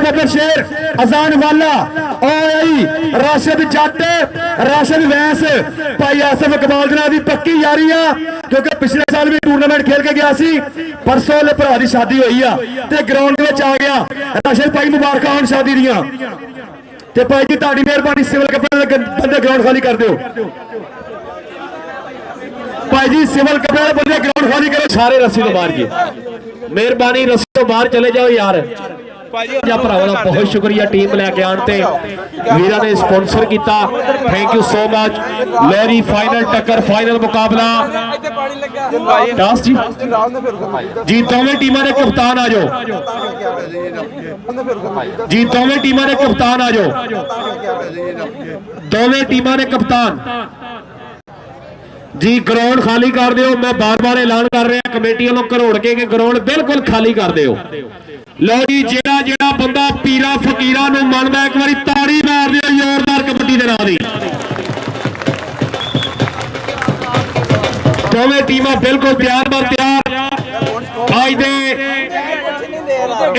बबर शेर अजान वाला राशिद जट राशिद वैस भाई आसिफ इकबाल जनाब की पक्की यारी आ क्योंकि पिछले साल भी टूरनामेंट खेल के गया सी परसों भरा की शादी हुई आ ग्राउंड में आ गया राशिद भाई मुबारक होन शादी दियां ते भाई जी तुहाडी मेहरबानी सिविल कपड़े बंदे ग्राउंड खाली कर दो भाई जी सिविल कपड़े बंदे ग्राउंड खाली करो सारे रस्सी तो बाहर जी मेहरबानी रस्सी तो बाहर चले जाओ यार बहुत शुक्रिया टीम लैके आने वीरा ने स्पॉन्सर किया थैंक यू सो मच लहरी फाइनल टक्कर फाइनल मुकाबला जी जी दोवें टीमां दे कप्तान आ जाओ जी दोवें टीमां दे कप्तान आ जाओ दोवें टीमां दे कप्तान जी ग्राउंड खाली कर दो मैं बार बार ऐलान कर रहा कमेटी वालों घरोड़ के ग्राउंड बिल्कुल खाली कर दो लो जी जेड़ा जेड़ा बंदा पीरा फकीरा नूं मनदा एक बारी ताड़ी मार दिओ जोरदार कबड्डी दे नाल दी दोवें टीमां बिल्कुल तैयार बर तैयार आज दे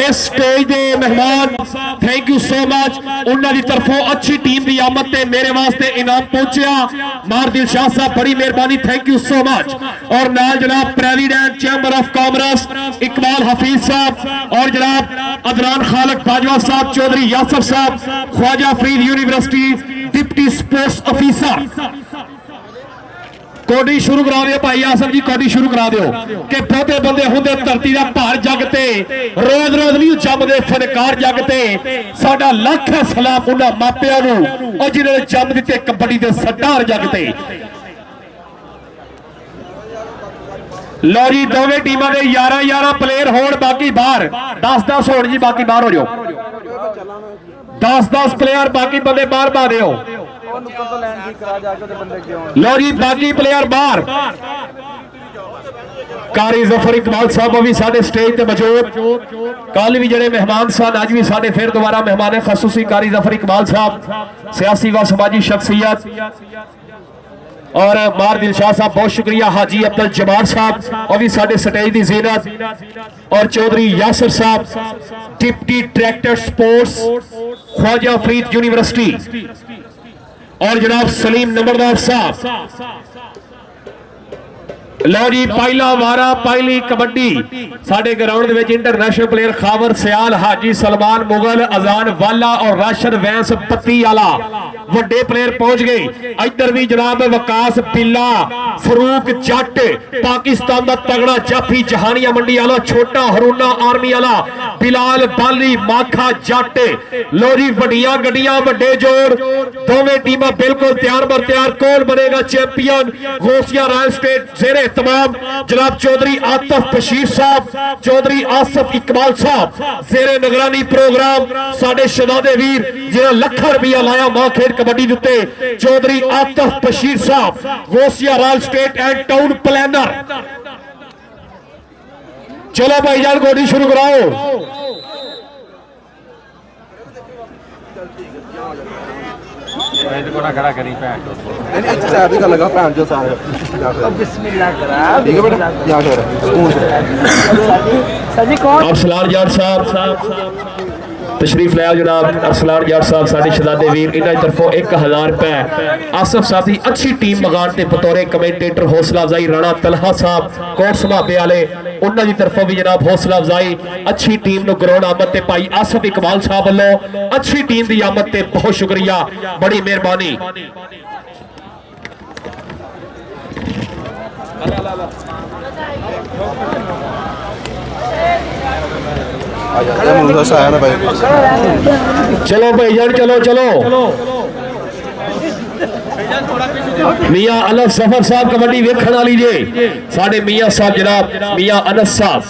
इस स्टेज दे मेहमान थैंक यू सो मच उन्हां दी तरफों अच्छी टीम की आमद ते मेरे वास्ते इनाम पहुंचा मार दिलशाह साहब बड़ी मेहरबानी थैंक यू सो मच और नाल जनाब president chamber of commerce Iqbal Hafeez साहब और जनाब अदनान खालिक बाजवा साहब चौधरी यासर साहब Khwaja Farid university deputy sports officer कोडी शुरू करा दिओ भाई आसफ जी कोडी शुरू करा दिओ कि बहुते बंदे होंदे धरती दा भार जगते रोज रोज नहीं जमदे फनकार जगते साडा लख है सलाम उन्हां मापिआं नूं और जिन्हां ने जम दिते कबड्डी दे सरदार जगते लो जी दोवें टीमां दे 11 प्लेयर होण बाकी बाहर 10 होण जी बाकी बाहर हो जाओ 10 प्लेयर बाकी बंदे बाहर पा दिओ लो जी बाकी प्लेयर बाहर कारी जफर इकबाल साहब भी साडे स्टेज ते मौजूद कल भी जड़े मेहमान सन अज भी साडे फिर दोबारा मेहमान खसूसी कारी जफर इकबाल साहब सियासी व समाजी शख्सियत और मार दिलशाह साहब बहुत शुक्रिया हाजी अब्दुल जब्बार साहब और भी साडे स्टेज की जीनत और चौधरी यासर साहब deputy director sports Khwaja Farid university और जनाब सलीम नंबरदार साहब लो जी पहला वारा पहली कबड्डी साडे ग्राउंड में इंटरनेशनल प्लेयर खावर सियाल हाजी सलमान मुगल अजान वाला और राशिद वैंस पत्ती वाला वड्डे प्लेयर पहुंच गए इधर भी जनाब वकास बिल्ला फरूक जट पाकिस्तान का तगड़ा जाफी जहानिया मंडी वाला छोटा हरूना आर्मी वाला बिलाल बाली माखा जट लो जी वड्डियां गड्डियां वड्डे जोड़ दोवें टीमां बिल्कुल तैयार बर तैयार कौन बनेगा चैंपियन गौसिया रॉयल स्टेट जेरे तमाम जनाब चौधरी आतिफ बशीर साहब चौधरी आसिफ इकबाल साहब जेरे निगरानी प्रोग्राम साडे शहजादे वीर जिन्हें लाखों रुपया लाया मां खेड कबड्डी उत्ते चौधरी आतिफ बशीर साहब Ghausia royal state and town planner चलो भाईजान गोडी शुरू कराओ खड़ा करी लगा जो सारे बिस्मिल्लाह करा ठीक है बेटा यहाँ से सजी कौन अरसलान जाट साहब तशरीफ लाया जनाब अरसलान जाट साहब साडे शहजादे वीर इन्हां दी तरफों 1000 रुपए आसिफ साहब की अच्छी टीम मगान ते बतौरे कमेंटेटर हौसला अफजाई राणा तलहा साहब कोट समाबे वाले उन्हां दी तरफों भी जनाब हौसला अफजाई अच्छी टीम नूं ग्राउंड आमद ते भाई आसिफ इकबाल साहब वालों अच्छी टीम की आमद ते बहुत शुक्रिया बड़ी मेहरबानी चलो भाईजान चलो चलो मियां अनस सफर साहब कबड्डी वेखण वाली जे साडे मियां साहब जनाब मियां अनस साहब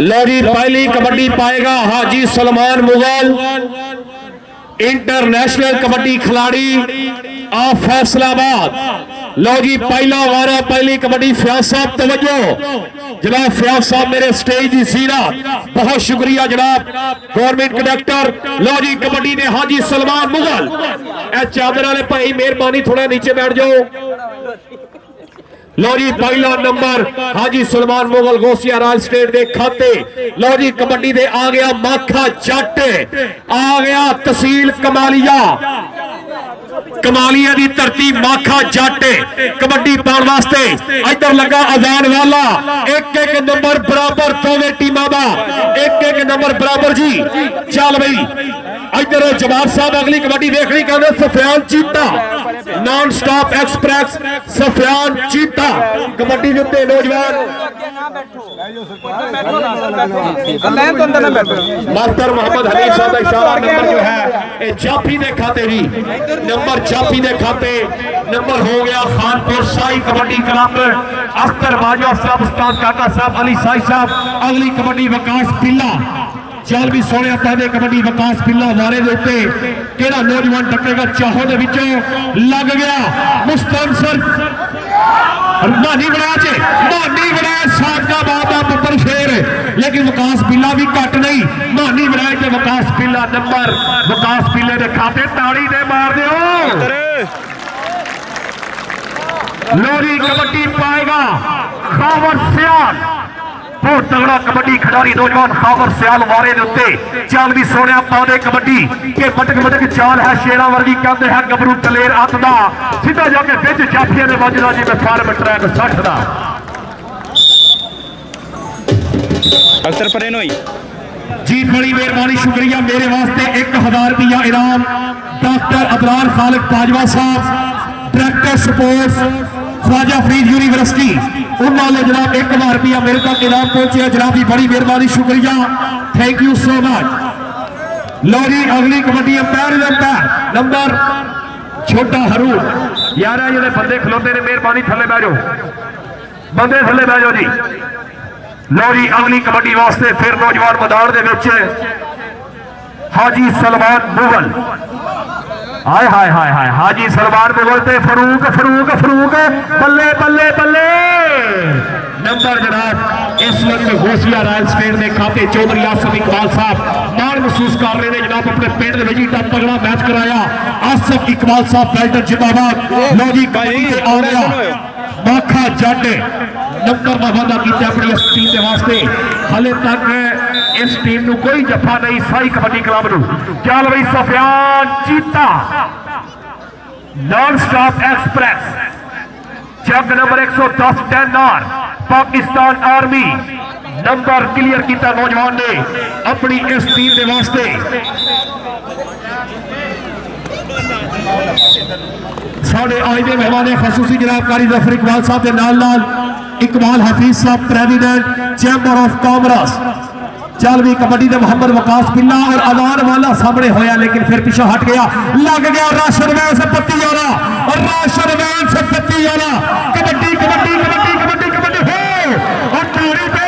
लो जी पहली कबड्डी पाएगा हाजी सलमान मुगल इंटरनेशनल कबड्डी खिलाड़ी ऑफ फैसलाबाद लो जी पहला वारा पहली कबड्डी फयाज साहब तवज्जो जनाब फयाज साहब मेरे स्टेज की सीरा बहुत शुक्रिया जनाब गवर्नमेंट कंडक्टर लो जी कबड्डी ने हाजी सलमान मुगल चादर वाले भाई मेहरबानी थोड़ा नीचे बैठ जाओ लो जी पहला नंबर हाजी सलमान मुगल गोसिया राज स्टेट के खाते। लो जी कबड्डी दे आ गया माखा जट, आ गया तहसील कमालिया, कमालिया की धरती माखा जट कबड्डी पाने वास्ते। इधर लगा अजान वाला, एक एक नंबर बराबर दोवें टीमां दा, एक एक नंबर बराबर जी। चल भाई इधर जवाब साहब अगली कबड्डी देखनी कहते सफियान चीता, नॉन स्टॉप एक्सप्रेस सफियान चीता कबड्डी के उत्ते नौजवान मास्टर मोहम्मद हनीफ साहब का इशारा नंबर जो है ये जाफी दे खाते जी, नंबर जाफी दे खाते। नंबर हो गया खानपुर साई कबड्डी क्लब, अख्तर बाजवा साहब, उस्ताद काका साहब, अली साई साहब। अगली कबड्डी विकास पिल्ला, चल भी सोने पहले कबड्डी विकास पिल्ला वारे दे उत्ते केड़ा नौजवान टक्केगा, चाहो दे विचों लग गया मुस्तनसर मानी बनाया चे, मानी बनाया सादका बाबा पुत्र शेर, लेकिन विकास पिल्ला भी घट नहीं, मानी बनाया चे विकास पिल्ला। नंबर विकास पिल्ले दे खाते ताड़ी दे मार दियो। लोरी कबड्डी पाएगा खावर सियाल, बहुत तगड़ा कबड्डी खिडारी नौजवान खावर सियाल वारे दे उत्ते। चल भी सोने पादे कबड्डी के मटक मटक चाल है शेरा वर्गी कहते हैं गबरू दलेर अत दा, सीधा जाके बिच जाफिया दे वजदा जी मैं फार्म ट्रैक 60 दा। अख्तर परेन होई जी बड़ी मेहरबानी शुक्रिया। मेरे वास्ते 1000 रुपया इनाम डॉक्टर अबरार खालिद बाजवा साहब director sports Khwaja Farid university, उन्होंने जनाब 1000 रुपया मेरे तक इनाम पहुंचे जनाब की बड़ी मेहरबानी शुक्रिया, थैंक यू सो मच। लो जी अगली कबड्डी अंपायर नंबर छोटा हरू यार जो बंदे खलोते ने मेहरबानी थले बह जाओ, बंदे थले बह जाओ जी। लो जी अगली कबड्डी वास्ते फिर नौजवान मैदान दे विच हाजी सलमान मुगल, हाय हाय हाय हाय हाजी सलमान मुगल ते फरूक फरूक फरूक बल्ले बल्ले बल्ले। नंबर जनाब इस वक्त गोसिया रायल स्टेट के खाते चौधरी आसफ इकबाल साहब मान महसूस कर रहे हैं जनाब, अपने पिंड में इतना तगड़ा मैच कराया। आसफ इकबाल साहब बेल्टर जिंदाबाद। लो जी आ गया माखा जट, नंबर का वादा किया अपनी इस टीम के वास्ते, हाले तक इस टीम को कोई जफा नहीं साई कबड्डी क्लब नूं। चल भाई सफियान चीता नॉन स्टॉप एक्सप्रेस जग number 110 10 Pakistan army number clear किया नौजवान ने अपनी इस टीम के वास्ते। साढ़े आज के मेहमान खसूसी जनाब कारी जफर इकबाल साहब के नाल नाल इकबाल हफीज साहब प्रेसिडेंट चैंबर ऑफ कॉमर्स। चल भी कबड्डी के मोहम्मद वकास पिल्ला और अदान वाला सामने होया, लेकिन फिर पीछे हट गया, लग गया राशन वैन से पत्ती वाला और राशन वैन से पत्ती वाला। कबड्डी कबड्डी कबड्डी कबड्डी कबड्डी हो और ताड़ी पे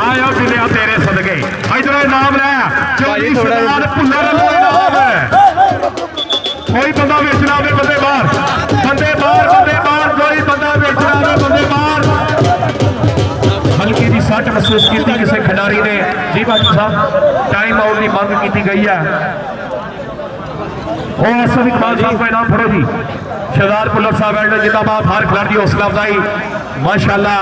आया बिलिया तेरे सदके इधर नाम रहा चौधरी सरदार भुल्लर कोई बंदा बेचना आवे बंदे बाहर, बंदे बाहर, बंदे बाहर, कोई बंदा बेचना आवे बंदे बाहर। हल्की जी सट महसूस की किसी खिडारी ने जी बाजू साहब टाइम आउट की मांग की गई है। आसफ इकबाल साहब का इनाम फड़ो जी, शहजाद पुलर साहब एल्डर जिंदाबाद, हर खिलाड़ी हौसला अफजाई माशाल्लाह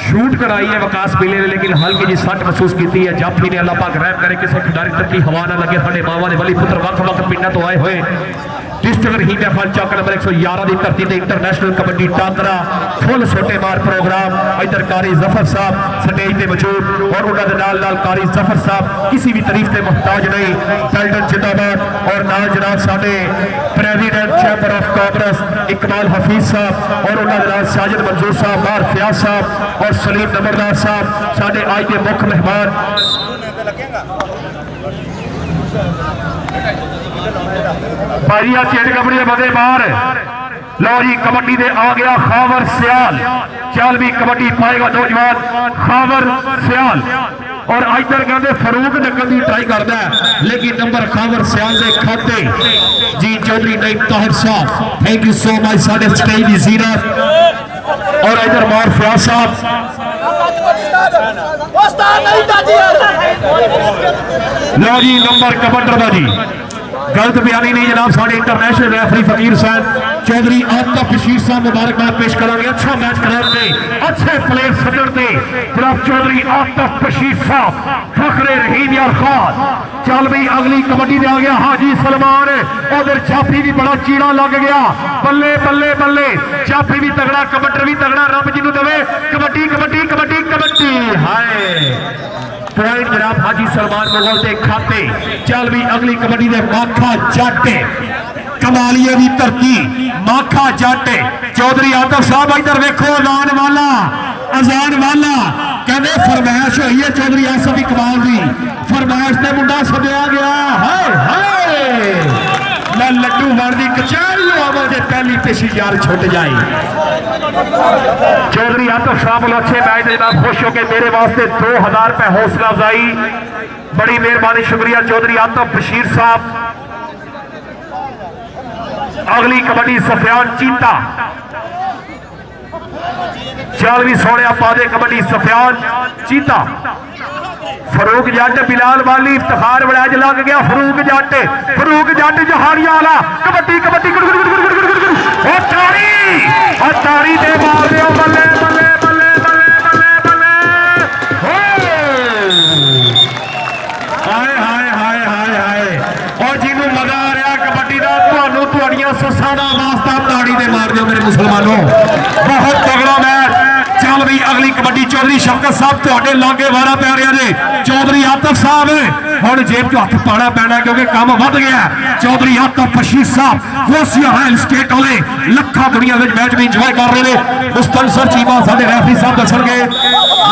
शूट कराई है वकास पिल्ले ने, लेकिन हल्की जी सट महसूस की है। जाफी ने अल्लाह पाक रहम करे किसी खिडारी तक की हवा ना लगे, साडे मावां दे वली पुत्र वक्त वक्त पिंडां तो आए हुए डिस्ट्रिक्ट रहीम फल चौक नंबर 111 की धरती से इंटरनेशनल कबड्डी टाकरा फुल सोटे मार प्रोग्राम। इधर कारी जफर साहब स्टेज पे मौजूद और उन्होंने नाल नाल कारी जफर साहब किसी भी तारीफ के मुहताज नहीं, बेल्टर जिंदाबाद। और नाल जनाब साडे president chamber of commerce Iqbal Hafeez साहब और उन्होंने नाल साजिद मंजूर साहब, बार फयाज साहब और सलीम नंबरदार साहब साडे आज के मुख्य मेहमान। भाई चेट कबड्डी बंदे बाहर। लो जी कबड्डी दे आ गया खावर सियाल, चल भी कबड्डी पाएगा नौजवान खावर सियाल और इधर कहते फरूक नकल की ट्राई करता है, लेकिन नंबर खावर सियाल के खाते जी चौधरी नईम ताहिर साहब, थैंक यू सो मच साडे स्टेज की जीरत। और इधर मार फयाज साहब लो जी नंबर कबड्डर का जी गलत बयानी नहीं जनाब। साढ़े इंटरनेशनल रेफरी फकीर साहब चौधरी आफताब बशीर साहब मुबारकबाद पेश करेंगे। अच्छा मैच कराते अच्छे प्लेयर सजड़ते जनाब चौधरी आफताब बशीर साहब फखरे रहीम यार खान। चल भाई अगली कबड्डी में आ गया हाजी सलमान। उधर चापी भी बड़ा चीड़ा लग गया। बल्ले बल्ले बल्ले चापी भी तगड़ा कबड्डर भी तगड़ा। रब जी दे कबड्डी कबड्डी कबड्डी कबड्डी। हाय पॉइंट जनाब हाजी सलमान मुगल के खाते। चल भी अगली कबड्डी दे माखा जट कमालिए की धरती माखा जट चौधरी आफताब साहब इधर वेखो अजान वाला कहते फरमाइश हुई है चौधरी आसफ इकबाल की फरमाइश से मुंडा सदया गया। हाय हाय मैं लड्डू वार की कचहरी आवाज पहली पेशी यार छुट जाए। चौधरी आफताब साहब अच्छे मैच जनाब खुश हो के मेरे वास्ते 2000 रुपए हौसला अफजाई बड़ी मेहरबानी शुक्रिया चौधरी आफताब बशीर साहब। अगली कबड्डी सफियान चीता। चल भी सोने पा दे कबड्डी सफियान चीता। फरूक जट बिलाल वाली इफ्तिखार बड़ाज लग गया। फरूक जट जहारिया वाला कबड्डी कबड्डी तारी दे मार दे बल्ले बल्ले बल्ले बल्ले बल्ले बल्ले। हाय हाय हाय हाय हाय और जिन्हों मजा आ रहा कबड्डी का तुहानू तुहाड़ियां सस्सां दा वास्ता ताड़ी दे मार दो मेरे मुसलमानों। बहुत तगड़ा मैच। चल भी अगली कबड्डी चौधरी शफकत साहब तुहाडे लागे वारा पै रहा ने। चौधरी आफताब साहब हुण जेब च हथ पाना पैना क्योंकि काम वध गया। चौधरी आफताब बशीर साहब गोसिया हायल स्टेट वाले लखा दुनिया में मैच भी इंजॉय कर रहे हैं। मुस्तनसर चीमा साडे रेफरी साहब दसणगे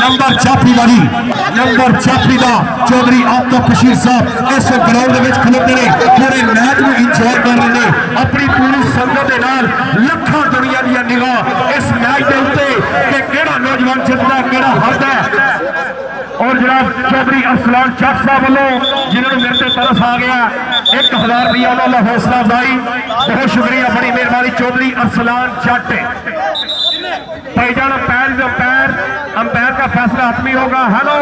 नंबर चापी वाली नंबर चापी का चौधरी आफताब बशीर साहब इस ग्राउंड में खलोते ने पूरे मैच में इंजॉय कर रहे हैं अपनी पूरी संगत के नाल। लखा दुनिया दी निगाह इस मैच के उत्ते कि केड़ा नौजवान जितदा केड़ा हारदा है। और जनाब चौधरी अरसलान जट साहब वालों जिन्होंने मेरे से तरस आ गया 1000 रुपया वाला हौसला अफजाई बहुत शुक्रिया बड़ी मेहरबानी चौधरी अरसलान जट। भाईजान अंपायर का फैसला हतमी होगा। Hello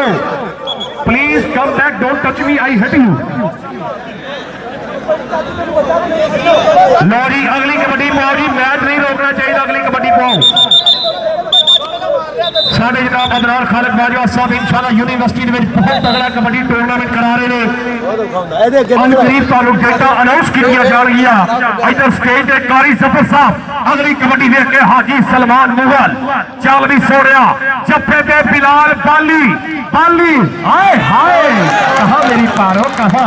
please come back don't touch me I hit you. लो जी अगली कबड्डी पाओ जी मैच नहीं रोकना चाहिए अगली कबड्डी पाओ। साढ़े जनाब अदनान खालिद बाजवा साहब इंशाल्लाह यूनिवर्सिटी में बहुत तगड़ा कबड्डी टूर्नामेंट करा रहे हैं। करीब तालुक डेटा अनाउंस किया जा रही है। इधर स्टेज पे कारी जफर साहब अगली कबड्डी देख के हाजी सलमान मुगल। चल भी सोड़िया जफे पे बिलाल बाली हाय हाय कहा मेरी पारो कहा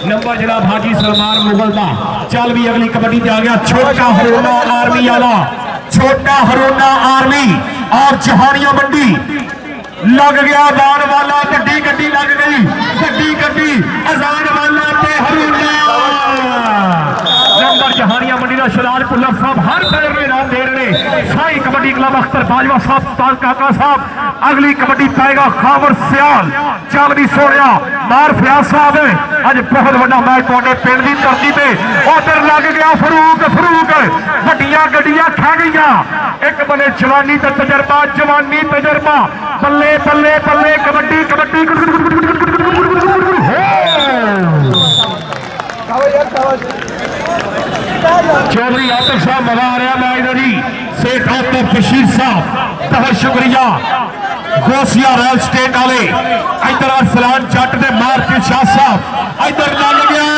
नंबर जनाब हाजी सलमान मुगल का। चल भी अगली कबड्डी पे आ गया छोटा हरोना आर्मी वाला छोटा हरोना आर्मी और जहानिया मंडी लग गया अजान वाला गड्डी गड्डी लग गई गड्डी अजान वाला ते हरोना नंबर जहानिया मंडी का शलाल पुल्ला साहब हर पैर में इनाम दे रहे। साई कबड्डी क्लब अख्तर बाजवा साहब ताल काका साहब अगली कबड्डी पाएगा खावर सियाल। चल भी सोड़िया मार फयाज साहब अज बहुत बड़ा मैच तुहाडे पिंड की धरती पे उधर लग गया फरूक वड्डियां गड्डियां खा गई। एक बने जवानी का तजर्बा बल्ले बल्ले बल्ले कबड्डी कबड्डी चौधरी आफताब साहब मजा आ रहा मैच जी। शेख आफताब बशीर साहब बहुत शुक्रिया गोसिया रॉयल स्टेट वाले। इधर अरसलान जट ने मार के शाह साहब इधर लग गया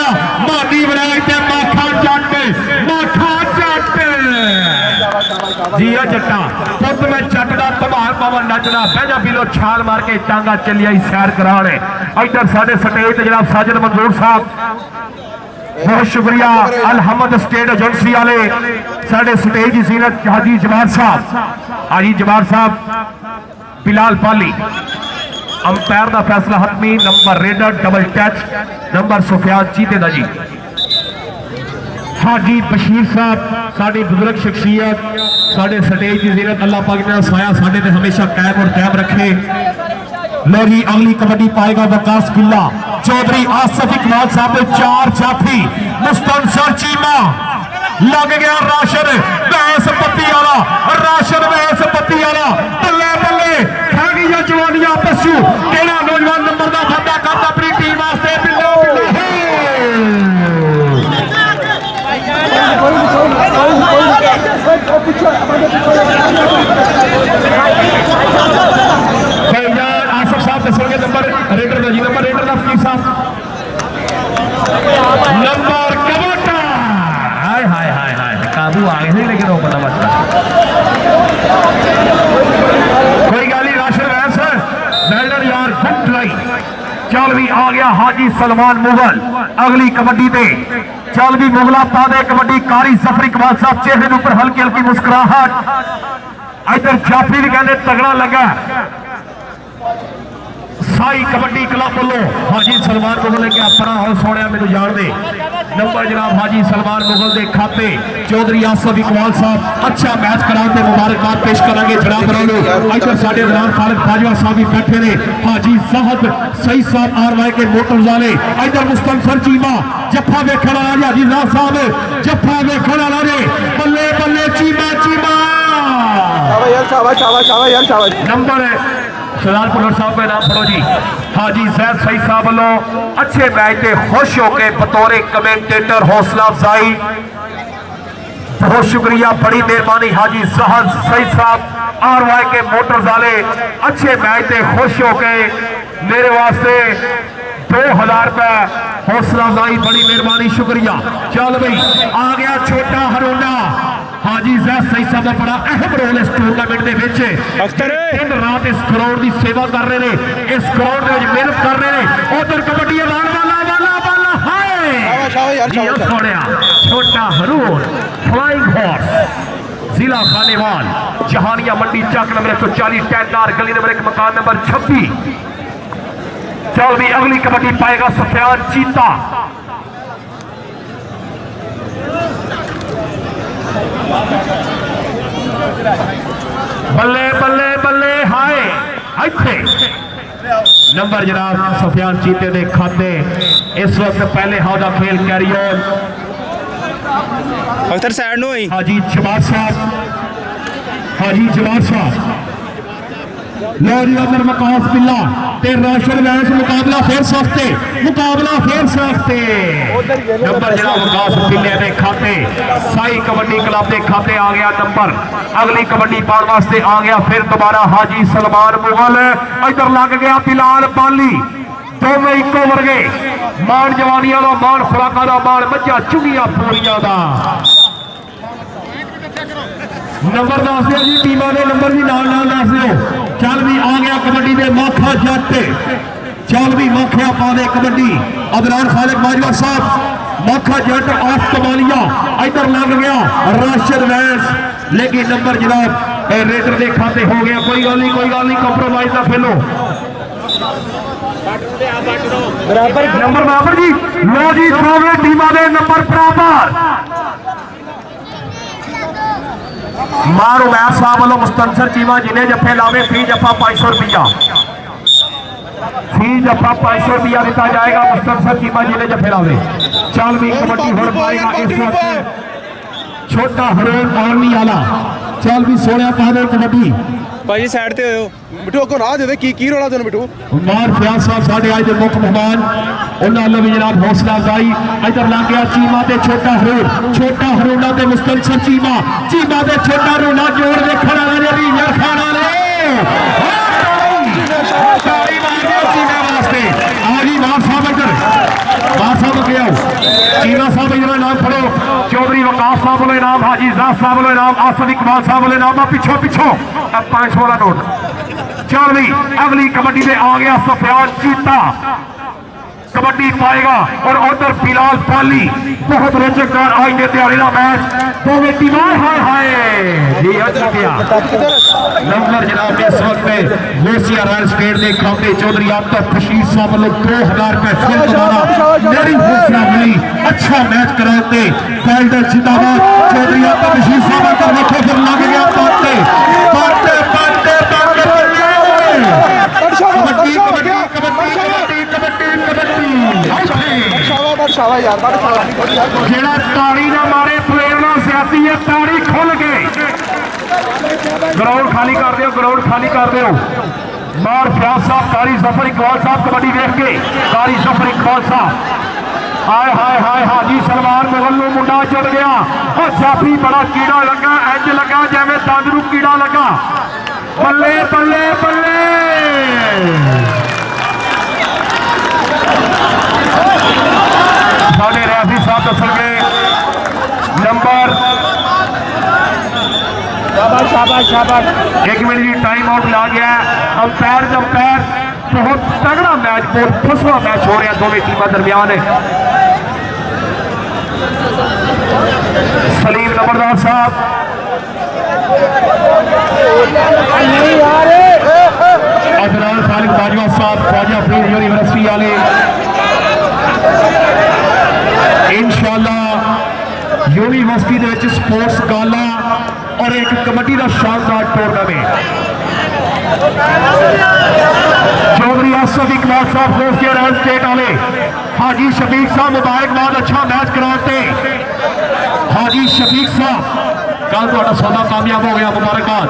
मानी बनाए माखा जट जिया जट्टा खुद में जट का धमाल पवन नचना बहजा बिलो छाल मार के टांगा चलिया सैर कराने। इधर साढ़े स्टेज जनाब साजिद मंजूर साहब बहुत शुक्रिया अलहमद स्टेट एजेंसी वाले साढ़े स्टेज जीनत हाजी जमार साहब बिलाल पाली। अंपायर का फैसला हतमी number raider double touch number Sufiyan चीते का जी। हाजी बशीर साहब साड़ी बुजुर्ग शख्सियत साढ़े स्टेज की जीनत अल्लाह पाक ने साया साढ़े ते हमेशा कायम और कायम रखे। लो जी अगली कबड्डी पाएगा वकास किला चौधरी आसफ इकबाल साहब 4 जाफी मुस्तनसर चीमा लग गया राशन भैंस पत्ती वाला बल्ले बल्ले खा गई जवानियां पशु केड़ा नौजवान नंबर का वादा करता अपनी टीम वास्ते बिल्लो आ गया हाजी सलमान मुगल अगली कबड्डी ते चल भी मुगला पा दे कबड्डी कारी जफर इकबाल साहब चेहरे ऊपर हल्की हल्की मुस्कुराहट इधर जाफरी भी कहते तगड़ा लगा साई कबड्डी क्लब वालों हाजी सलमान मुगल ने क्या अपना हो सोने मैंने जान दे नंबर जनाब हाजी सलमान मुगल के खाते चौधरी आसफ इकबाल साहब अच्छा मैच कराते मुबारकबाद पेश करेंगे जनाब इधर साढ़े दौरान खालिद बाजवा साहब भी बैठे ने हाजी साहब सही साहब आरवाई के मोटर वाले इधर मुस्तफर चीमा जफा वेखण वाला हाजी साहब जफा वेखण वाला ने बल्ले बल्ले चीमा चीमा शाबाश यार शाबाश शाबाश शाबाश यार शाबाश नंबर है सरदार पुलर साहब का नाम पढ़ो जी हाजी जैद सही साहब वालों अच्छे मैच से खुश होकर बतौर कमेंटेटर हौसला अफजाई बहुत शुक्रिया बड़ी मेहरबानी हाजी जहद सही साहब आरवाई के मोटर वाले अच्छे मैच से खुश होकर मेरे वास्ते 2000 रुपए हौसला अफजाई बड़ी मेहरबानी शुक्रिया चल भाई आ गया छोटा हरोना हाजी जैद सही साहब का बड़ा अहम रोल इस टूरनामेंट के दिन रात इस ग्राउंड की सेवा कर रहे हैं इस ग्राउंड में मेहनत कर रहे हैं उधर कबड्डी छोटा हरूण फ्लाइंग हॉर्स जिला खानेवाल जहानिया मंडी चक नंबर 140 टैंदार गली नंबर 1 मकान नंबर 26 चल भी अगली कबड्डी पाएगा सफियान चीता बल्ले बल्ले बल्ले हाय इत्थे नंबर जनाब सफियान चीते दे खाते इस वक्त पहले हाउदा खेल कैरी ऑन अख्तर साइड नो होई हाजी जमात साहब लौरी अमर मकास बिल्ला ते राशन वैंस मुकाबला फिर सस्ते नंबर जनाब मकास बिल्ले दे खाते साई कबड्डी क्लब के खाते आ गया नंबर अगली कबड्डी पाने वास्ते आ गया फिर दोबारा हाजी सलमान मुगल इधर लग गया बिलाल बाली दोवें इको वर्गे मान जवानिया का मान खुराका का मान मझा चुगिया पूरिया का नंबर दस दियो जी टीमां के नंबर भी नाल नाल दस दियो चल भी आ गया कबड्डी दे माखा जट चल भी माखिया पा दे कबड्डी अदनान खालिद बाजवा साहब माखा जट ऑफ कमालिया इधर लग गया राशिद वैंस लेकिन नंबर जनाब रेडर के खाते हो गया कोई गल नहीं कंप्रोमाइज ना फेलो नंबर बराबर जी लो जी दोवें टीमां दे नंबर बराबर मार उमैर साहब वालों मुस्तनसर चीमा जिन्हें जफे लावे फी जफा 500 रुपया फी जफा 500 रुपया दिता जाएगा मुस्तनसर चीमा जिन्हें जफे लावे चल भी कबड्डी हो पाएगा इस वक्त छोटा हरोन आर्मी वाला चल भी सोनिया पा दे कबड्डी भाजी साइड ते होयो बिठू को ना दे की रोला तेन बिठू उमर फयाज साहब साढ़े आज के मुख्य मेहमान उन्होंने भी जनाब हौसला अफजाई इधर लग गया चीमा ते छोटा हरोना ते मुस्तनसर चीमा ते छोटा हरोना जोड़ देखने वाला जरी यार खाना चीमा साहब इधर नाम पढ़ो चौधरी वकास साहब वाले नाम हाजी जाफ साहब वाले नाम आसफ इकबाल साहब वाले नाम पिछो 500 वाला नोट चल भी अगली कबड्डी में आ गया सफियान चीता कबड्डी पाएगा और उधर बिलाल पाली बहुत रोचक आज के दिहाड़ी का मैच दोवें टीमां हाय जी नंबर जनाब इस वक्त लोसिया रॉयल स्टेट के खाते चौधरी आतफ बशीर साहब वालों 2000 रुपए फिर दोबारा मेरी हौसला मिली अच्छा मैच कराते बैल्डर जिंदाबाद चौधरी आतफ बशीर साहब का देखो फिर लग गया पाते जेड़ा ताड़ी ना मारे प्रेरणा सियासी है ताड़ी खुल के ग्राउंड खाली कर दो मार फयाज साहब कारी जफर इकबाल साहब कबड्डी देख के कारी जफर इकबाल साहब हाय हाय हाय हाजी सलमान मुगल नूं मुंडा चढ़ गया और जाफी बड़ा कीड़ा लगा इंज लगा जिवें दंद नूं कीड़ा लगा बल्ले बल्ले बल्ले साढ़े रैफरी साहब दसणगे नंबर शाबाश 1 मिनट की टाइम आउट ला गया अंपायर बहुत तगड़ा मैच, बहुत फसवा मैच हो रहा दोनों टीमों दरमियान। सलीम नंबरदार साहब, अदनान खालिद बाजवा साहब, ख्वाजा फरीद यूनिवर्सिटी वाले, इंशाअल्लाह यूनिवर्सिटी दे विच स्पोर्ट्स गाला और एक कबड्डी का शानदार टूर्नामेंट। चौधरी आसफ इकबाल साहब दोस्त के रन स्टेट वाले, हाजी शफीक साहब मुबारकबाद, अच्छा मैच कराते। हाजी शफीक साहब, कल थोड़ा सौदा कामयाब हो गया, मुबारकबाद।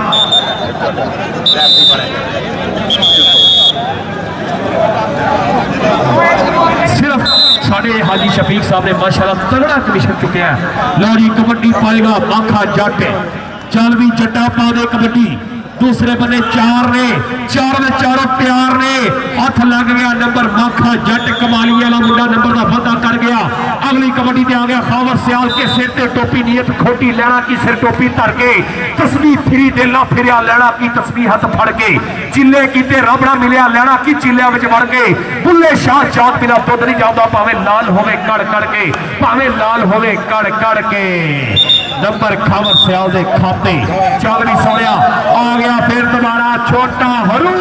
सिर्फ साढ़े हाजी शफीक साहब ने माशाल्लाह तगड़ा कमीशन चुकया। लो जी कबड्डी पाएगा आखा जट, चल भी जट्टा पा दे कबड्डी। दूसरे बने चार ने, चार में चारों तैयार ने, हाथ लग गया नंबर माखा जट कमाली वाला मुंडा नंबर का वादा कर गया। अगली कबड्डी पे आ गया खावर सियाल के सिर ते टोपी नीयत खोटी, लैना की सिर टोपी धर के तस्वीर फिरी दिला फिरिया, लैना की तस्वीर हथ फड़ के चिल्ले कीते रबड़ा मिलिया, लैना की चिल्लिया विच वड़ गए। बुल्ले शाह चाँद बिना दुध नहीं जाता, भावे लाल होवे कड़ कड़ के, भावे लाल होवे कड़ कड़ के। नंबर खावर सियाल दे खाते, चल भी सोया आ गया फिर दोबारा छोटा हरू,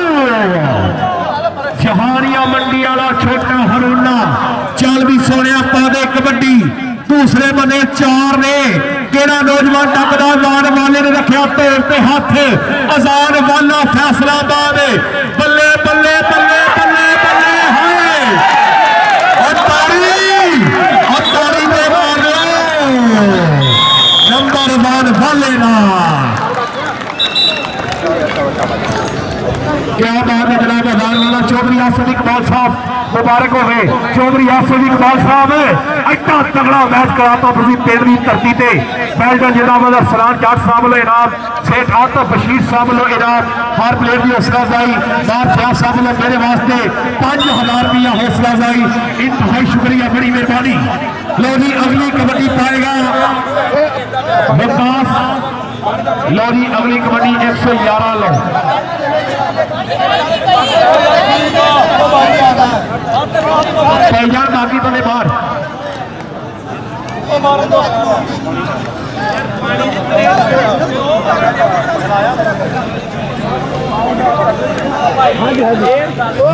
जहानिया मंडी वाला छोटा हरूना, चल भी सोने पा दे कबड्डी। दूसरे बने चार ने, केड़ा नौजवान टकदा लान वाले ने रखा तोड़ पे हाथ, अजान वाला फैसलाबाद, बल्ले बल्ले बल्ले बल्ले बल्ले हाय अतारी दे मारो नंबर वन वाले ना। क्या बात है जनाब, अजान वाला चौधरी आसफ इकबाल साहब मुबारक हो गए। चौधरी आसफ इकबाल साहब इतना तगड़ा मैच कराता तुम पेंडवी धरती से। बैल्टन जिंदाबाद, सलाम जाट साहब लो इनाम, सेठ आतफ बशीर साहब लो इनाम, हर प्लेयर की हौसला अफजाई, बार फयाज साहब लो मेरे वास्ते 5000 रुपया हौसला अफजाई, इंतहाई शुक्रिया, बड़ी मेहरबानी। लो जी अगली कबड्डी पाएगा विकास, लो जी अगली कबड्डी 111 लो पहचान बाकी बने बाहर।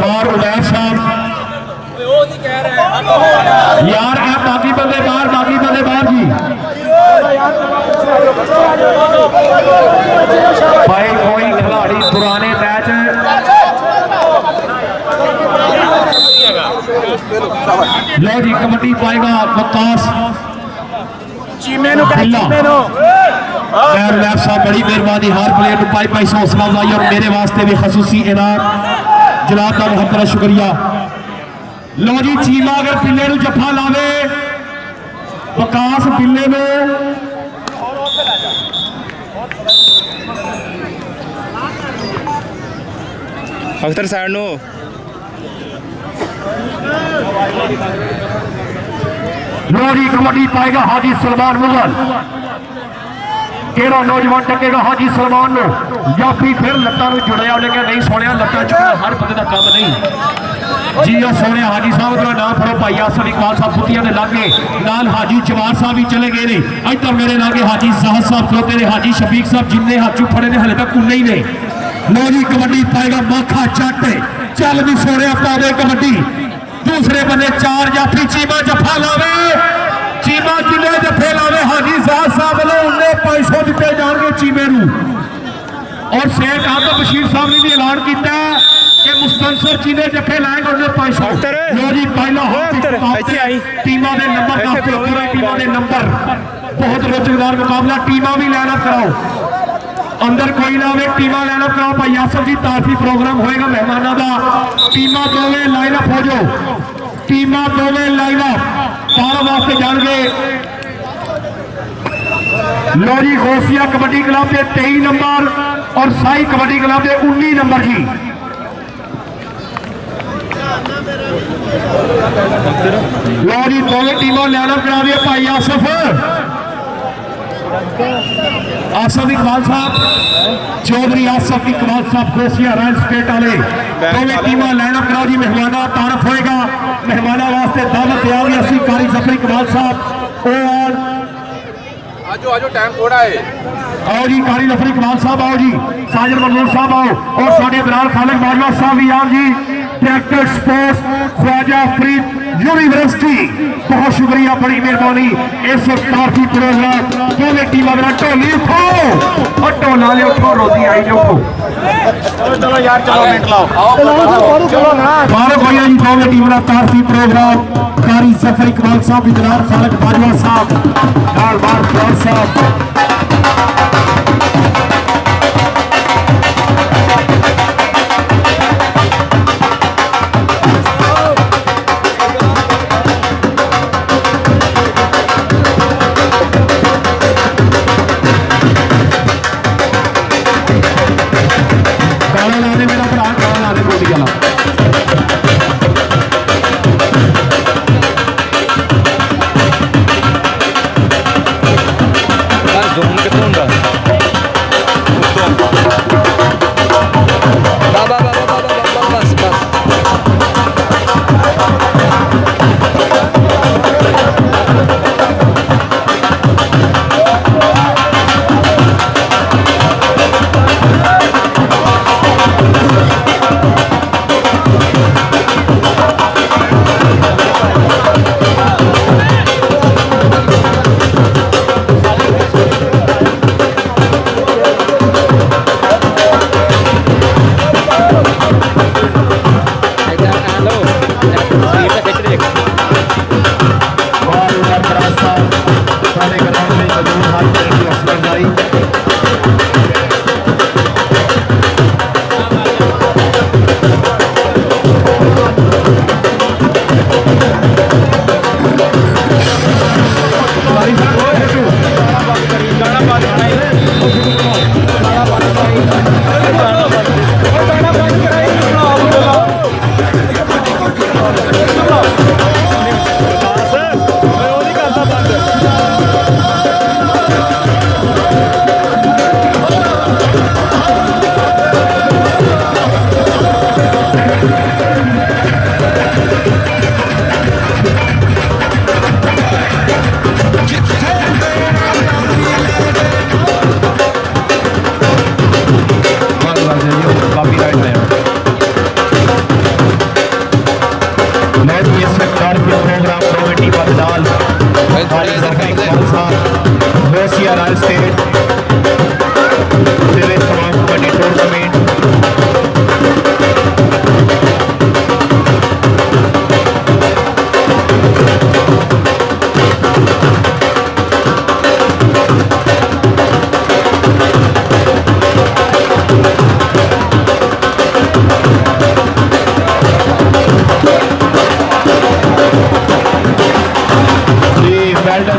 बाहर उदय साहब यार, आप बाकी बंदे बाहर, बाकी बंदे बाहर जी। भाई कोई खिलाड़ी पुराने मैच लो जी कबड्डी पाएगा वकास साहब, बड़ी मेहरबानी, हर प्लेयर को 500 हौसला अफजाई और मेरे वास्ते भी खसूसी इनाम, जनाब का बहुत बड़ा शुक्रिया। लो जी चीमा अगर पिल्ले नूं जफा लावे, वकास पिल्ले में अख्तर साइड नो लोरी कबड्डी पाएगा हाजी सलमान मुगल। केड़ा नौजवान टकेगा हाजी सलमान नो, या फिर लत्तां नूं जुड़िया लेकिन नहीं सोने, लत्तां चुकना हर बंदे का काम नहीं जी। सोने हाजी साहब का नाम फड़ो, भाई आसफ इकबाल साहब पुतिया के लागे नाल हाजी चमार साहब भी चले गए ने, इधर मेरे लागे हाजी साहब साहब खलोते ने, हाजी शफीक साहब जिन्ने हाथों फड़े ने हले तक उन्ने ही ने। लो जी कबड्डी पाएगा माखा जट, चल भी सोने पा दे कबड्डी। दूसरे बने चार जाफी, चीमा जफा लावे, चीमा जिले जफे लावे हाजी साहब वालों उन्ने 500 दिते जाएंगे चीमे नूं। और शेख आतफ बशीर साहब ने भी ऐलान किया कि मुस्तनसर चीने जफे लाएंगे उन्हें 500। लो जी पहला टीमा के नंबर पूरा टीमा के नंबर, बहुत रोजगार मुकाबला, टीमा भी लाइनअप कराओ, अंदर कोई ना आवे, टीमा लाइनअप कराओ। भाई आसफ जी तारफी प्रोग्राम होएगा मेहमानों का, टीमा दोवें लाइनअप हो जाओ, टीमा दोवें लाइनअप पार वास्ते जाएंगे। लो जी गौसिया कबड्डी क्लब के 23 नंबर और साई कबड्डी क्लब के 19 नंबर जी। लो जी दोवें टीमों लाइनअप करा दिए भाई आसफ इकबाल साहब, जो चौधरी आसफ इकबाल साहब खोसिया रॉयल स्टेट वाले दोवें टीमां लाइनअप कराओ जी। मेहमाना तारफ होएगा, मेहमाना वास्ते दावत आओगी असी कारी जफर इकबाल साहब और आजो टाइम थोड़ा है। आओ जी कारी जफर इकबाल साहब, आओ जी साजिद मंजूर साहब आओ और साडे बिलाल खालिद बाजवा साहब भी आओ जी। Tractor sports Khwaja Farid university, बहुत शुक्रिया, बड़ी मेहरबानी। इस काफी प्रोग्राम दोवें टीमां मेरा ढोली उठो और ढोला ले उठो, रोजी आई जो उठो। चलो यार, चलो मिनट लाओ, चलो ना बारह भैया जी दोवें टीमां काफी प्रोग्राम कारी जफर इकबाल साहब, बिलाल खालिद बाजवा साहब, लाल बार फौज साहब। जोन कितना होगा? बस बस रॉयल स्टेट तमाम कबड्डी टूर्नामेंट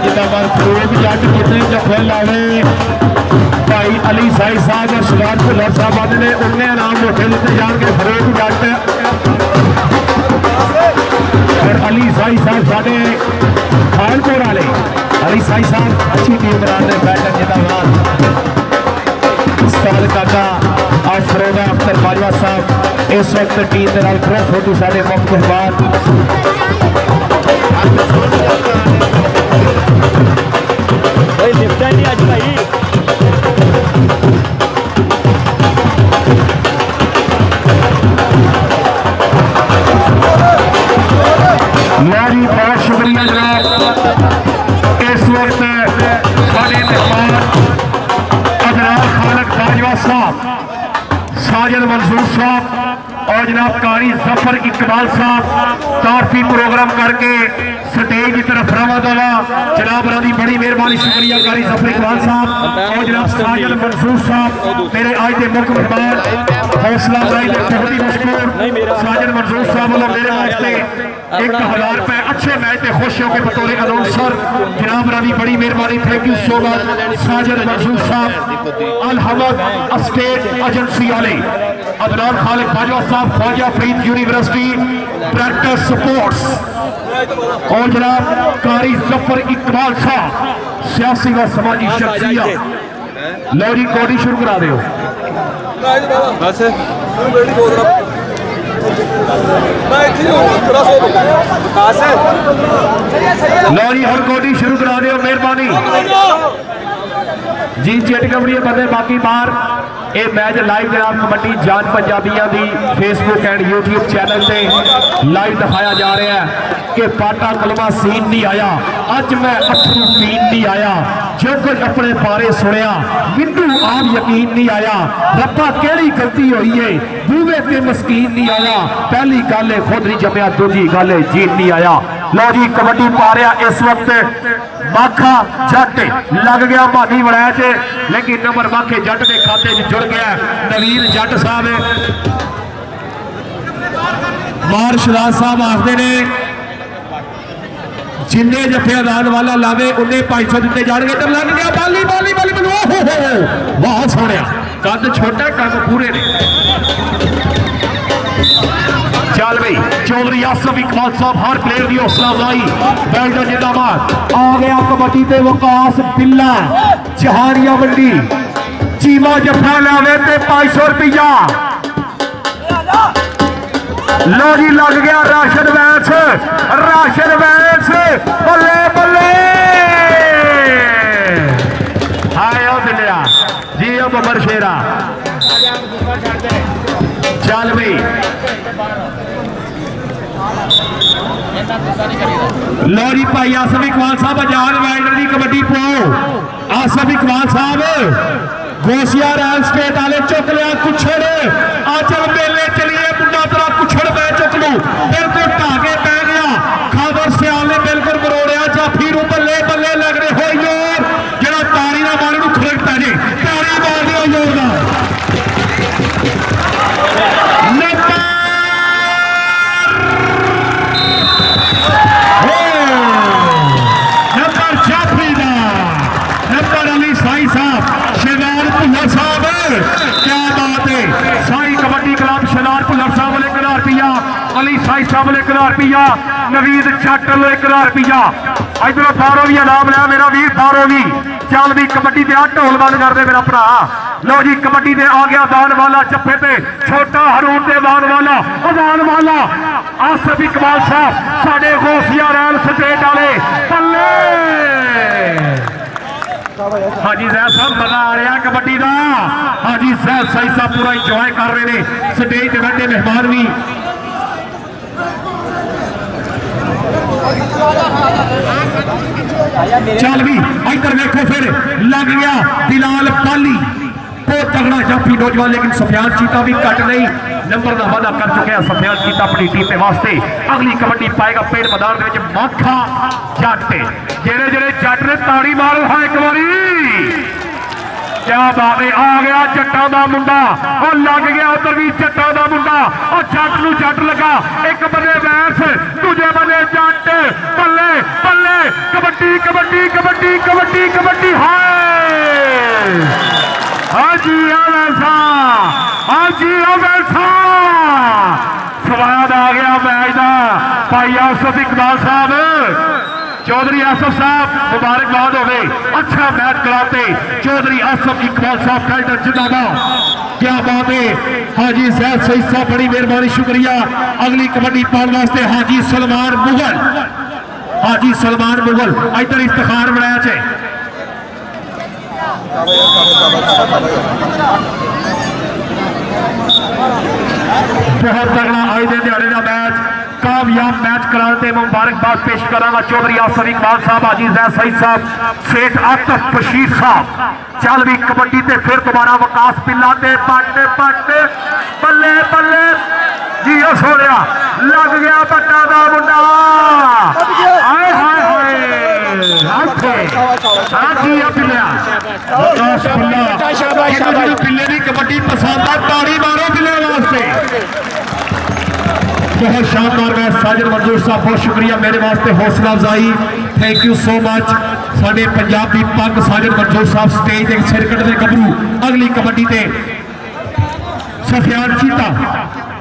जिंदाबाद फरूक जट जितने जफे लावे भाई अली साई साहब और सरदार भुल्लर साहब ने उन्हें इनाम मोटे लिते जाएंगे। फरूक जट और अली साई साहब साढ़े खानपुर वाले अली साई साहब अच्छी टीम बना रहे। बैठक जिंदाबाद उस्ताद काका और फरोगा अख्तर बाजवा साहब इस वक्त टीम के नाल प्रो फोटो साढ़े मुख्त मेहमान नहीं आज भाई मेरी बहुत शुक्रिया जनाब। इस वक्त बड़े मेहमान अदनान खालिद बाजवा साहब, साजिद मंसूर साहब और जनाब कारी जफर इकबाल साहब तारफी प्रोग्राम करके स्टेज की तरफ रवा दवा। जनाब रानी बड़ी मेहरबानी, शुक्रिया कारी जफर इकबाल साहब और जनाब साजिद मंसूर साहब मेरे आज के मुख्य मेहमान। हौसला अफजाई के बहुत ही मशहूर साजिद मंसूर साहब वालों मेरे वास्ते 1000 रुपए अच्छे मैच से खुश होकर बतौर अनाउंसर। जनाब रानी बड़ी मेहरबानी, thank you so much Sajid Mansoor साहब। अल हमद स्टेट एजेंसी वाले अदनान खालिद बाजवा साहब, Khwaja Farid university tractor sports और जनाब कारी जफर इकबाल साहब सियासी व समाजी शख्सियत। लो जी कोडी शुरू करा दो। बस बेटी सोच रहा मैं इतनी तेरा सो बस लो जी हर कोटी शुरू करा दियो मेहरबानी जी चिट कमरी बंदे बाकी बाहर ये मैच लाइव जनाब कबड्डी जान पंजाबियों की फेसबुक एंड यूट्यूब चैनल से लाइव दिखाया जा रहा है कि पाटा कलमा सीन नहीं आया अज मैं अथरू पीन नहीं आया जो कुछ अपने बारे सुनिया मिंटू आम यकीन नहीं आया रब्बा केड़ी गलती हुई है बूहे ते मस्कीन नहीं आया पहली गल है खुद नहीं जमया दूजी गल है जीन नहीं आया लो जी कबड्डी पा रहा इस वक्त माखा जट लग गया मानी वड़ै च लेकिन नंबर माखे जट के खाते च जुड़ गया नवीन जट साहब मार शराज साहब आखते ने जिन्ने जफे आजाद वाला लावे उन्ने 500 दिते जाएंगे तो लग गया बाली बाली बाली वाह सोने कद छोटा कद पूरे ने चल भाई चौधरी आसफ इकबाल साहब हर प्लेयर की हौसला अफजाई बेल्ट जिंदाबाद आ गया कबड्डी ते वकास बिल्ला जहानिया मंडी चीमा जफा लावे ते 500 रुपया लो जी लग गया राशन वैंस बल्ले बल्ले हाय ओ दिलिया जी ओ बबर शेरा चल भाई लो जी भाई आसफ इकबाल साहब आजाद वैल्डर की कबड्डी पाओ आसफ इकबाल साहब गोसिया रैल स्टेट वाले चुक लिया कुछड़ आचल मेले चलिए मुंडा तेरा कुछड़ मैं चुक लू बिल्कुल ढाके पै गया खबर सियाल ने बिल्कुल मरोड़िया जाफी रू बल्ले बल्ले लग रहे हो जोर जरा तारी ना मारे नू खड़क पै जे तारी मार दियो जोर दा नंबर जाफी दा नंबर अली साई साहब शेदार भुल्लर साहब क्या बात है साई कबड्डी क्लब शेदार भुल्लर साहब ने 1,000 रुपया अली साई साहब ने 1,000 रुपया नवीद जट ने 1,000 रुपया इधर बारों भी इनाम लिया मेरा वीर बारों भी चल भी कबड्डी ते ढोल बंद कर दे मेरा भरा लो जी कबड्डी ते आ गया दान वाला चप्पे पे छोटा हरूण ते दान वाला आसफ इकबाल साहब साडे गोसिया रैल स्टेट वाले बल्ले हाजी जैद साहब मजा आ रहा कबड्डी का हाजी जैद सही साहब पूरा इंजॉय कर रहे हैं स्टेज ते बैठे मेहमान भी चल भी इधर देखो फिर लग गया बिलाल पाली बहुत तगड़ा जाफी नौजवान लेकिन सफियान चीता भी कट नहीं नंबर का वादा कर चुके हैं सफियान चीता अपनी टीम के वास्ते अगली कबड्डी पाएगा पेड़ मैदान के माखा जट जेड़े जेड़े जट ने ताड़ी मारो हाँ एक बारी क्या बात है आ गया जट्टा दा मुंडा और लग गया उधर भी जट्टा दा मुंडा और जट नू जट लगा एक बने वैंस दूजे बने जट बल्ले बल्ले कबड्डी कबड्डी कबड्डी कबड्डी कबड्डी हाय हाजी वैसा स्वाद आ गया मैच का भाई आसफ इकबाल साहब चौधरी आसफ साहब मुबारकबाद होवे अच्छा मैच कराते चौधरी आसफ इकबाल साहब कैल्टर जिंदाबाद क्या बात है हाजी जैद सईद साहब बड़ी मेहरबानी शुक्रिया अगली कबड्डी पाने वास्ते हाजी सलमान मुगल इधर इफ्तिखार बनाया चे बहुत तगड़ा आज के दिहाड़े का मैच कामयाब मैच कराने मुबारकबाद पेश करांगा चौधरी आसफ इकबाल साहब हाजी जैद सईद साहब सेठ आतफ बशीर साहब चल भी कबड्डी ते फिर दोबारा वकास पिल्ला ते पट बल्ले बल्ले जी सोनिया लग गया बट्टा दा मुंडा हाय हाय हाय पिल्ले की कबड्डी पसंद है ताड़ी मारो पिल्ले वास्ते बहुत शानदार मैच साजिद मंजूर साहब बहुत शुक्रिया मेरे वास्ते हौसला अफजाई थैंक यू सो मच साडे पंजाबी पग साजिद मंजूर साहब स्टेज एक सिरकट दे गबरू अगली कबड्डी ते सफियान चीता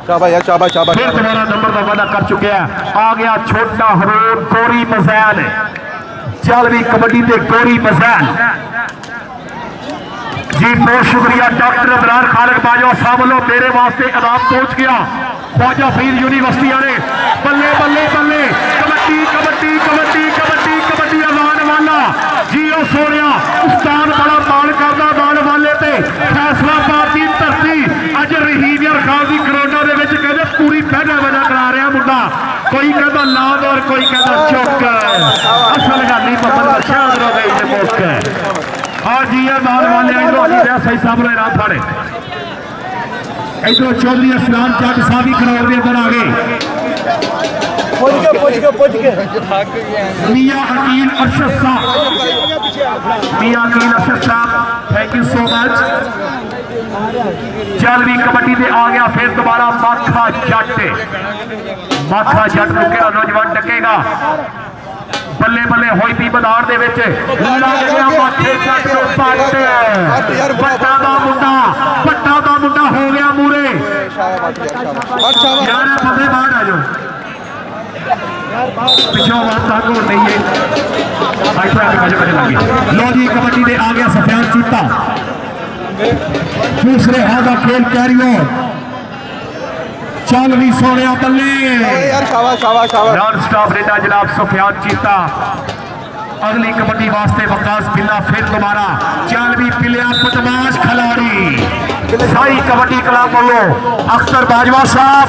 शाबाश फिर दोबारा नंबर का वादा कर चुके हैं आ गया छोटा हरूण गोरी मजैल चल भी कबड्डी ते गोरी मजैल जी बहुत शुक्रिया डॉक्टर इमरान खालिद बाजवा साहब वालों मेरे वास्ते इनाम पहुंच गया ख्वाजा फरीद यूनिवर्सिटी वाले बल्ले बल्ले बल्ले कबड्डी कबड्डी कबड्डी कबड्डी कबड्डी अजान वाला जी ओ सोनिया उस्ताद बड़ा मान करदा मान वाले ते फैसलाबाद की धरती अज रहीम यार खान की करोना दे विच कहंदे पूरी बहना वजह करा रहा मुंडा कोई कहंदा लाद और कोई कहंदा चुक असल गल नहीं मोहम्मद शाह गई ते मुस्क हाँ जी अजान वाले इधरों जी सही साहब ने रात फाड़े इधरों चौधरी असलाम जट साहब ही करोड़ के अंदर आ गए मियां अकील अरशद साहब थैंक यू सो मच चलवी कबड्डी से आ गया फिर दोबारा माखा जट रुकेगा नौजवान टकेगा बल्ले बल्ले होई पी मैदान दे विच लग गया माथे जट नु पट पट्टा दा मुंडा हो गया मूरे यार बंदे बाहर आ जाओ पिछों बात तक हो नहीं है लो जी कबड्डी दे आ गया सफियान चीता दूसरे हाथ का खेल कैरियो चल भी सोने बल्ले यार शाबाश शाबाश शाबाश नॉन स्टॉप रेडा जनाब सफियान चीता अगली कबड्डी वास्ते वकास बिल्ला फिर दोबारा चल भी पिलिया बदमाश खिलाड़ी साई कबड्डी क्लब बोलो अख्तर बाजवा साहब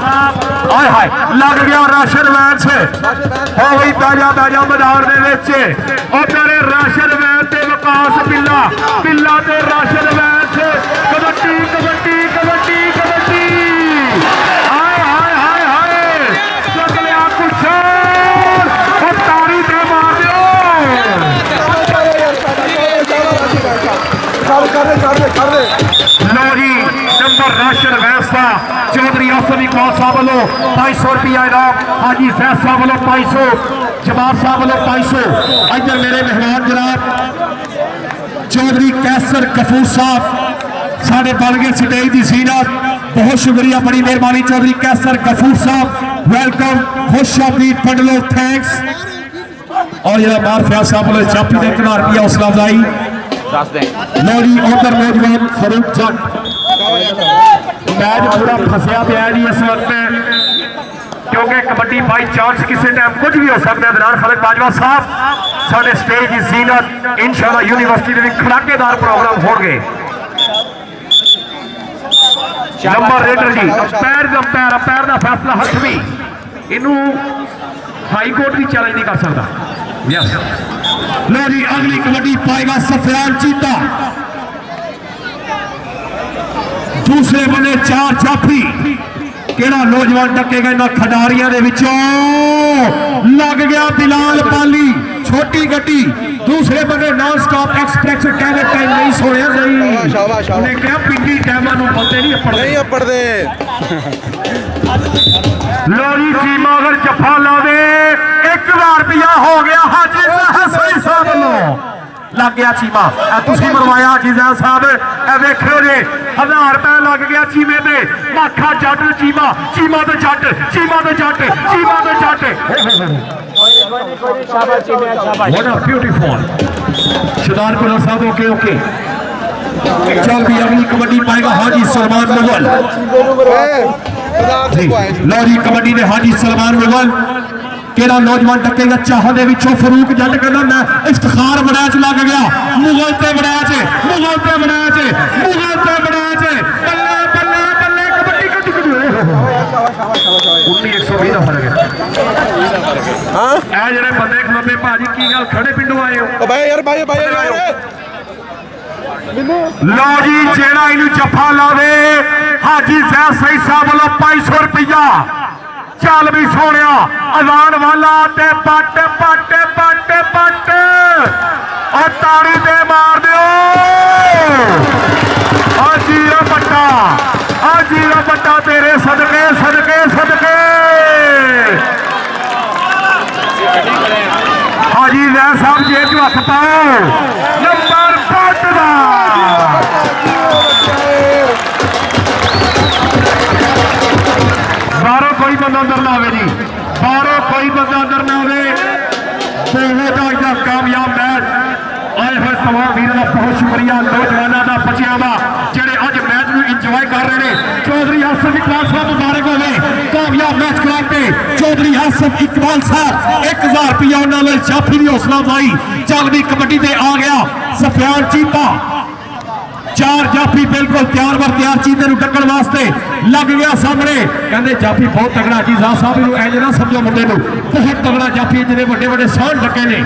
हाय हाय लग गया राशन वैन से हो गई ताजा मैदान दे विच उधर राशन वैन ते वकास बिल्ला बिल्ला ते राशन वैन से कबड्डी कबड्डी कबड्डी कबड्डी हाय हाय हाय हाय लग लिया कुछ और तारी ते मार दियो कर दे लो जी नंबर राशन व्यवस्था चौधरी आसफ इकबाल साहब वालों 500 रुपया इनाम हाजी फैज साहब वालों 500 जवाब साहब वालों 500 इधर मेरे मेहमान जनाब चौधरी कैसर कपूर साहब साढ़े बन गए स्टेज की सीनत बहुत शुक्रिया बड़ी मेहरबानी चौधरी कैसर कपूर साहब वेलकम खुश आमदीद पंडलो थैंक्स और जरा मार फैज साहब वालों चापी दे किनार की हौसला अफजाई लो जी उधर नौजवान फरूक जट मैच पूरा फसया पाया जी इस वक्त क्योंकि कबड्डी बाई चांस किसी टाइम कुछ भी हो सकता है इमरान खालिद बाजवा साहब साढ़े स्टेज की जीनत इंशाअल्लाह यूनिवर्सिटी के खड़ाकेदार प्रोग्राम हो गए नंबर रेडर जी पैर का फैसला हथवी इनू हाई कोर्ट भी चैलेंज नहीं कर सकता यस लो जी अगली कबड्डी पाएगा सफियान चीता दूसरे बने चार जाफी केड़ा नौजवान टकेगा इन्हां खिडारियां दे विचों लग गया बिलाल पाली छोटी गड्डी दूसरे बने नॉन स्टॉप एक्सप्रेस कहने टाइम नहीं सोया नहीं उन्हें कहा पिंडी टाइमां नूं बंदे नहीं अपड़दे लोरी चीमा अगर जफा लावे 1000 रुपया हो गया हाजी सही साहब नो लग गया चीमा तुसी मरवाया हाजी साहब वेखो जे 1000 रुपया लग गया चीमे ते माखा जट चीमा चीमा ते जट चीमा ते जट चीमा ते जट व्हाट अ ब्यूटीफुल शदार कुलर साहब ओके ओके चल भी अगली कबड्डी पाएगा हाजी सलमान मुगल लो जी कबड्डी दे हाजी सलमान मुगल केड़ा नौजवान टकेगा चाह दे विचों फरूक जट कहंदा मैं इफ्तिखार बनाया च लग गया मुगल ते बनाया च मुगल ते बनाया च मुगल ते बनाया च बल्ले बल्ले बल्ले कबड्डी कट 19-120 दा फर्क है हां ए जेड़े बंदे खलोते भाजी की गल खड़े पिंडों आए हो ओ भाई यार लो जी जेड़ा इनू जफा लावे हाजी जैद सही साहब वालों 500 रुपया चल भी सोने अजान वाला ते पट पट पट पट और ताड़ी ते मार दियो जीरा बट्टा तेरे सदके सदके सदके हाजी जैद साहब जेब च हथ पाओ नंबर 5 दा बारों कोई बंदा अंदर ना आवे जी बारों कोई बंदा अंदर ना आवे बहुत कामयाब मैच आए हुए तमाम वीरों का बहुत शुक्रिया नौजवानों का बच्चों का कर रहे हैं। चौधरी आसिफ इकबाल साहब मुबारक होवे कामयाब मैच कराते। चौधरी आसिफ इकबाल साहब 1000 रुपया उन्होंने जाफी की हौसला अफजाई। चल भी कबड्डी से आ गया सफियान चीता। 4 जाफी बिल्कुल तैयार बर तैयार चीते को डकण वास्ते लग गया सामने। कहते जाफी बहुत तगड़ा जी साहब इनू इंज ना समझो मुंडे नू बहुत तगड़ा जाफी जिन्हें बड़े बड़े साल डके ने।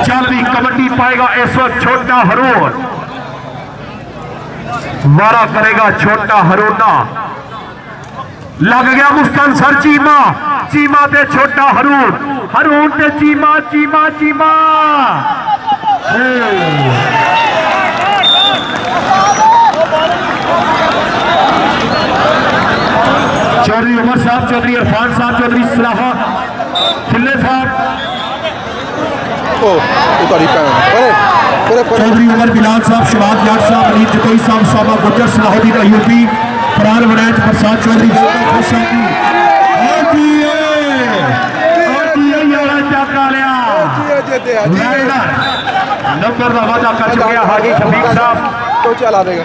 चल भी कबड्डी पाएगा इस वक्त छोटा हरूण वारा करेगा छोटा हरूना। लग गया मुस्तनसर चीमा चीमा ते छोटा हरूण हरूण ते चीमा चीमा चीमा। चौधरी उमर साहब चौधरी इरफान साहब चौधरी सलाहा फिल्ले साहब चौधरी उमर बिलाल साहब शवाद जाट साहब अली जतोई साहब सामा गुजर सलाहुद्दीन अयूबी फरार वनैज प्रसाद चौधरी नंबर का वादा कर चुके हैं हाजी शफीक साहब तो चला देगा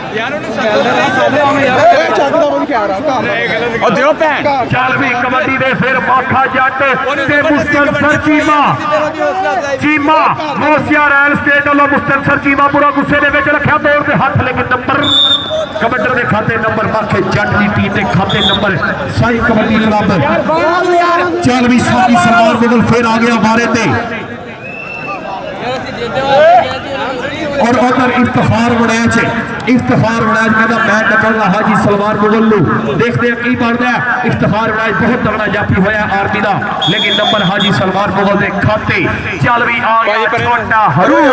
चल भी कबड्डी दे फिर माखा जट ते मुस्तनसर चीमा चीमा मोसिया रैल स्टेट वालों मुस्तनसर चीमा पूरा गुस्से दे विच रखा दौड़ के हाथ लेके नंबर कबड्डर के खाते नंबर माखे जट की टीम के खाते नंबर साई कबड्डी क्लब। चल भी साथी सरदार मुगल फिर आ गया बारे ते और उधर इफ्तिखार वड़ैच कहता मैं डकूंगा हाजी सलमान मुगल नूं। देखते हैं की बनता है। इफ्तिखार वड़ैच बहुत तगड़ा जाफी होया आर्मी का लेकिन नंबर हाजी सलमान मुगल के खाते। चल भी आ गया छोटा हरूण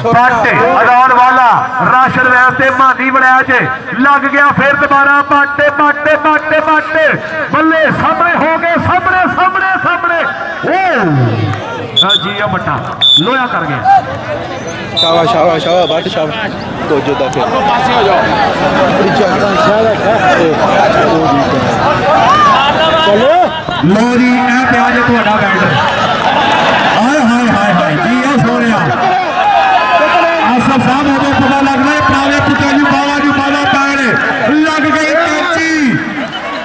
अदान वाला राशन वैसे मानी वड़ैच लग गया फिर दोबारा बाटे बाटे बाटे बाटे बल्ले सामने हो गए सामने सामने सामने जी बट्टा लोया कर गया। शाबाश शाबाश शाबाश बाट शाबाश तो जोदा फिर पासे हो जाओ चलो लो जी ए पे आज ਤੁਹਾਡਾ बैटर हाय हाय हाय हाय जी आ सोनिया आसफ साहब हो पता लग रहा है पुराने पुत्र जी बाबा पैर लग गई कैंची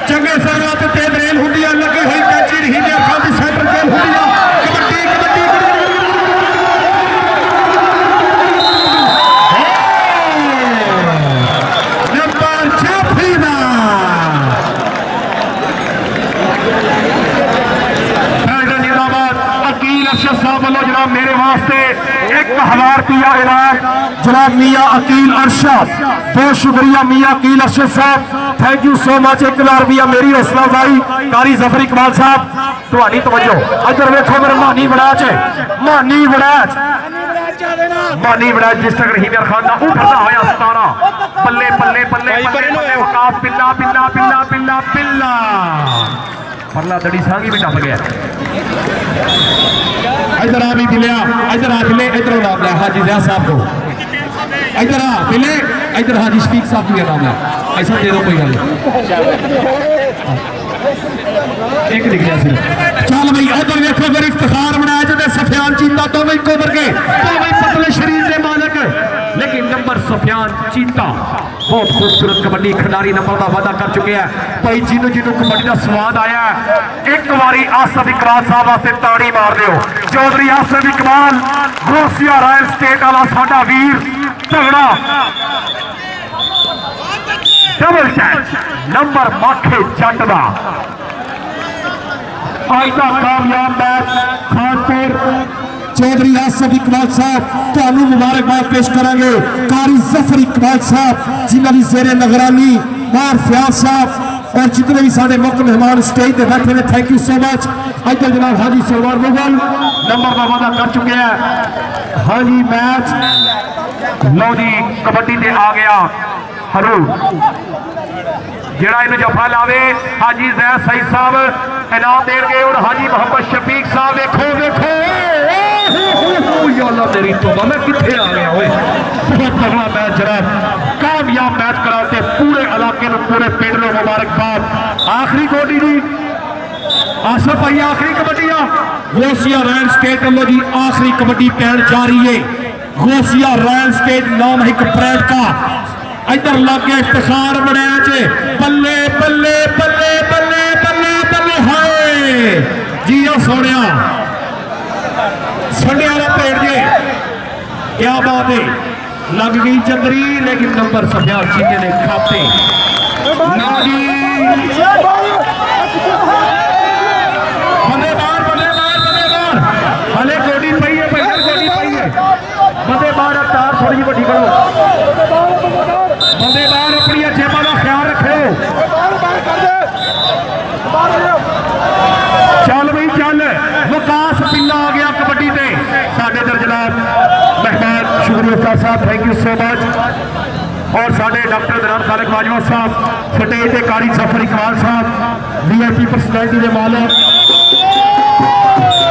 चंगे सरवा ते तेल हुंडिया लगी हुई कैंची नहीं ने अखां दी सेंटर तेल हुंडिया जनाब मेरे वास्ते 1000 रुपया इनाम जनाब मियां अकील अरशद। बहुत शुक्रिया मियां अकील अरशद साहब थैंक यू सो मच। 1000 रुपया मेरी हौसला अफजाई कारी जफर इकबाल साहब थोड़ी तवज्जो। इधर देखो मेरे मानी वड़ैच मानी वड़ैच जिस तक रहीम खान का उभरता होया 17 बल्ले बल्ले बल्ले बल्ले वकाफ बिल्ला बिल्ला बिल्ला बिल्ला बिल्ला परला दड़ी सांगी भी टप गया। इधर आ भी दिलिया इधर आ दिले इधर नाम लिया हाजी ज़िया साहब को इधर आ दिले इधर हाजी शफीक साहब को नाम लिया ऐसा दे दो कोई गल एक लिख लिया सिर्फ। चल भाई उधर देखो फिर इफ्तिखार वड़ैच ते सफियान चीता तो भाई कोबर के तो भाई पतले शरीर के मालिक लेकिन नंबर सफियान चीता बहुत खूबसूरत कबड्डी खिडारी नंबर का वादा कर चुके हैं भाई जिन्हों कबड्डी का स्वाद आया एक बारी आसिफ इकबाल साहब वास्ते ताड़ी मार दो। चौधरी आसिफ इकबाल ग्रोसिया रॉयल स्टेट वाला साडा वीर तगड़ा डबल कैच नंबर माखे जट का आज का कामयाब मैच खानपुर। चौधरी आसिफ इकबाल साहब ਤੁਹਾਨੂੰ मुबारकबाद पेश करेंगे कारी जफर इकबाल साहब जिन्होंने जेरे नगरानी मार फयाज साहब और जितने भी सारे मुख्य मेहमान स्टेज पे बैठे हैं थैंक यू सो मच। अजल जनाब हाजी सलमान मुगल नंबर का वादा कर चुके हैं। हाजी मैच लो जी कबड्डी से आ गया हरूण जेड़ा इन जफा लावे हाजी जैद सईद साहब इनाम देंगे और हाजी मोहम्मद शफीक साहब देखो देखो मेरी तो मैं कितने आ गया हुए बहुत तगड़ा मैच जनाब कामयाब मैच कराते पूरे इलाके में पूरे पिंड में मुबारकबाद। आखिरी गोडी जी आसफ भाई आखिरी कबड्डी गोसिया रैन स्टेट वालों जी आखिरी कबड्डी पैन जा रही है। गोसिया रैन स्टेट नाम है परेड का। इधर लग गया इफ्तिखार बनाया जे बल्ले बल्ले बल्ले बल्ले बल्ले बल्ले हाय जी सोनिया संडे वाला पेड़ जे क्या बात है। लग गई चंदरी लेकिन नंबर सफिया चीजे ने खाते ना जी। बंदे बाहर बंदे बाहर बंदे बाहर हले गोडी पई है भाई गोडी पई है बंदे बाहर तार थोड़ी बड़ी करो बंदे बाहर अपनी जेबा का ख्याल रखो। चल भाई चल विकास पिल्ला आ गया कबड्डी से साडे इधर जनाब मेहमान शुक्रिया उस्ताद साहब थैंक यू सो मच। और साडे डॉक्टर दरान खालिक बाजवा साहब स्टेज के कारी सफर इकबाल साहब VIP पर्सनैलिटी के मालक